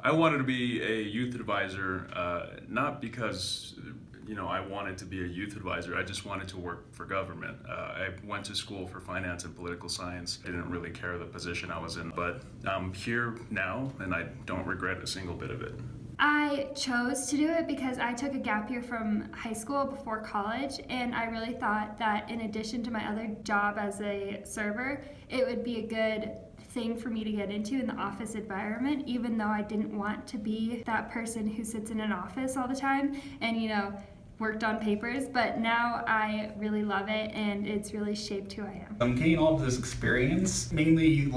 I wanted to be a youth advisor, not because I wanted to be a youth advisor. I just wanted to work for government. I went to school for finance and political science. I didn't really care the position I was in, but I'm here now and I don't regret a single bit of it. I chose to do it because I took a gap year from high school before college, and I really thought that in addition to my other job as a server, it would be a good thing for me to get into in the office environment, even though I didn't want to be that person who sits in an office all the time and worked on papers, but now I really love it and it's really shaped who I am. I'm getting all of this experience, mainly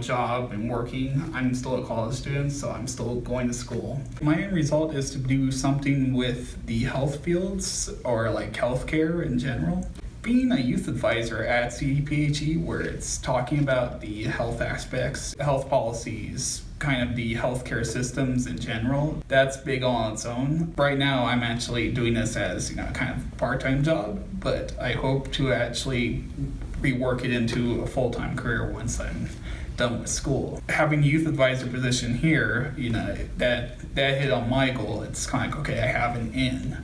job and working. I'm still a college student, so I'm still going to school. My end result is to do something with the health fields or healthcare in general. Being a youth advisor at CDPHE, where it's talking about the health aspects, health policies, kind of the healthcare systems in general, that's big on its own. Right now, I'm actually doing this as kind of part-time job, but I hope to actually rework it into a full-time career once I'm done with school. Having a youth advisor position here, that hit on my goal. It's kind of okay, I have an in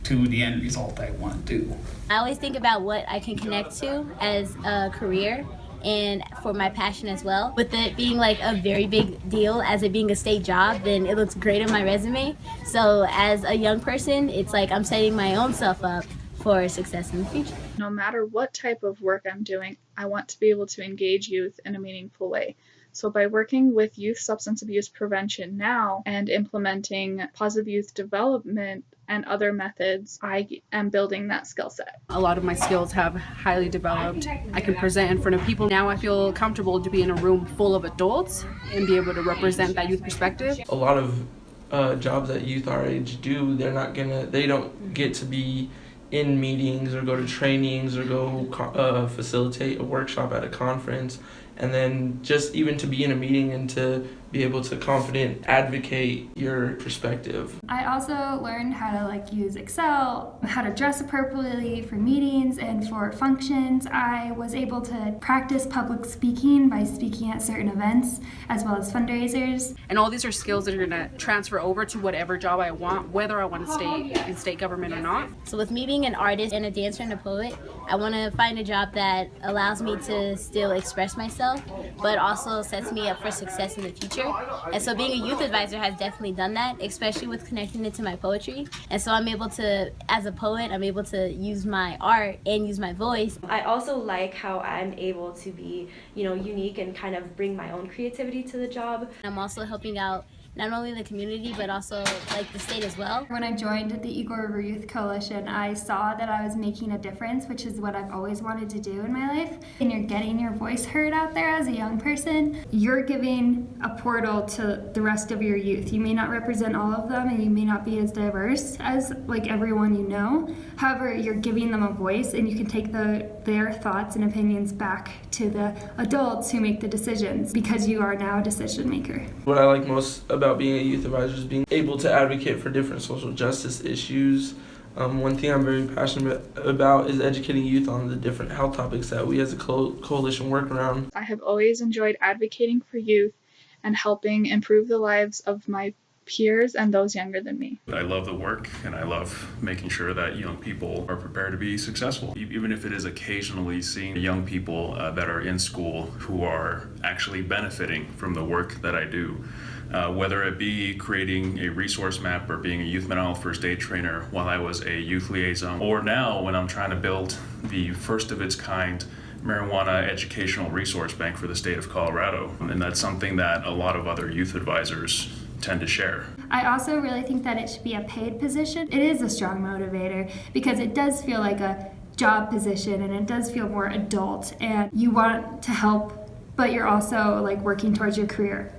to the end result I want to do. I always think about what I can connect to as a career and for my passion as well. With it being a very big deal as it being a state job, then it looks great on my resume. So as a young person, it's I'm setting my own self up for success in the future. No matter what type of work I'm doing, I want to be able to engage youth in a meaningful way. So by working with youth substance abuse prevention now and implementing positive youth development and other methods, I am building that skill set. A lot of my skills have highly developed. I can present in front of people. Now I feel comfortable to be in a room full of adults and be able to represent that youth perspective. A lot of jobs that youth our age do, they don't get to be in meetings or go to trainings or go facilitate a workshop at a conference, and then just even to be in a meeting and to be able to confident advocate your perspective. I also learned how to use Excel, how to dress appropriately for meetings and for functions. I was able to practice public speaking by speaking at certain events as well as fundraisers. And all these are skills that are going to transfer over to whatever job I want, whether I want to stay in state government or not. So with me being an artist and a dancer and a poet, I want to find a job that allows me to still express myself, but also sets me up for success in the future. And so being a youth advisor has definitely done that, especially with connecting it to my poetry. And so I'm able to, as a poet, I'm able to use my art and use my voice. I also like how I'm able to be, unique and kind of bring my own creativity to the job. I'm also helping out not only the community, but also the state as well. When I joined the Eagle River Youth Coalition, I saw that I was making a difference, which is what I've always wanted to do in my life. And you're getting your voice heard out there as a young person. You're giving a portal to the rest of your youth. You may not represent all of them and you may not be as diverse as everyone you know. However, you're giving them a voice and you can take their thoughts and opinions back to the adults who make the decisions because you are now a decision maker. What I like most about being a youth advisor is being able to advocate for different social justice issues. One thing I'm very passionate about is educating youth on the different health topics that we as a coalition work around. I have always enjoyed advocating for youth and helping improve the lives of my peers and those younger than me. I love the work and I love making sure that young people are prepared to be successful. Even if it is occasionally seeing young people that are in school who are actually benefiting from the work that I do. Whether it be creating a resource map or being a youth mental health first aid trainer while I was a youth liaison, or now when I'm trying to build the first of its kind marijuana educational resource bank for the state of Colorado. And that's something that a lot of other youth advisors tend to share. I also really think that it should be a paid position. It is a strong motivator because it does feel like a job position and it does feel more adult and you want to help, but you're also working towards your career.